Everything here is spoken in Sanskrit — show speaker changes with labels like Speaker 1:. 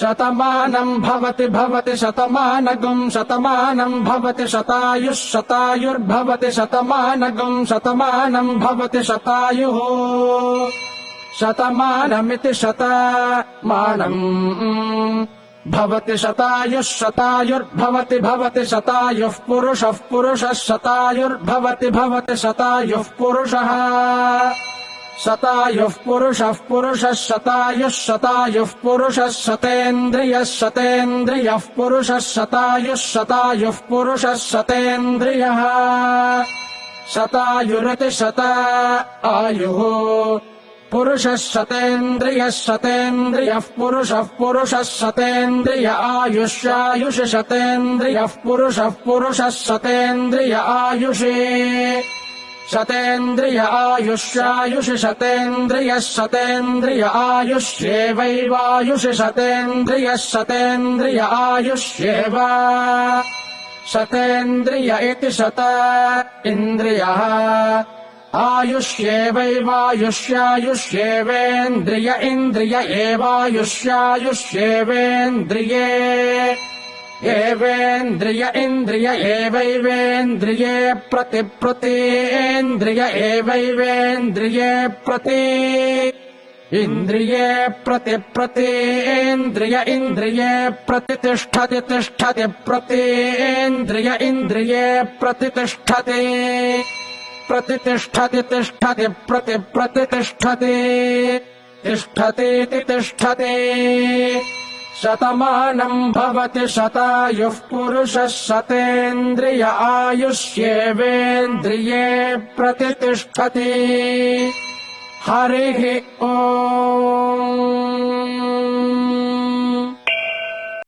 Speaker 1: शतमानम् भवति भवति शतमानगुम् शतमानम् भवति शतायुः शतायुर्भवति शतमानगुम् शतमानम् भवति शतायुः शतमानमिति शतमानम् भवति शतायुः शतायुर्भवति भवति शतायुः पुरुषः पुरुषः शतायुर्भवति भवति शतायुः पुरुषः शतायुः पुरुषः पुरुषः शतायुः शतायुः पुरुषः शतेन्द्रियः शतेन्द्रियः पुरुषः शतायुः शतायुः पुरुषः शतेन्द्रियः शतायुरिति शतायुः पुरुषः शतेन्द्रियः शतेन्द्रियः पुरुषः पुरुषः शतेन्द्रिय आयुष्यायुष शतेन्द्रियः पुरुषः पुरुषः शतेन्द्रिय आयुषे शतेन्द्रिय आयुष्यायुष शतेन्द्रियः शतेन्द्रिय आयुष्येवैवायुष शतेन्द्रियः शतेन्द्रिय आयुष्येव शतेन्द्रिय इति शत इन्द्रियः आयुष्येवैवायुष्यायुष्येवेन्द्रिय इन्द्रिय एवायुष्यायुष्येवेन्द्रिये एवेन्द्रिय इन्द्रिय एवैवेन्द्रिये प्रतिप्रतीन्द्रिय एवैवेन्द्रिये प्रति इन्द्रिये प्रतिप्रतीन्द्रिय इन्द्रिये प्रतितिष्ठति तिष्ठति प्रतीन्द्रिय इन्द्रिये प्रतितिष्ठति प्रतितिष्ठति तिष्ठति प्रतिप्रतितिष्ठति तिष्ठतीति तिष्ठति शतमानम् भवति शतायुः पुरुषः शतेन्द्रिय आयुष्येवेन्द्रिये प्रतितिष्ठति हरिः ॐ।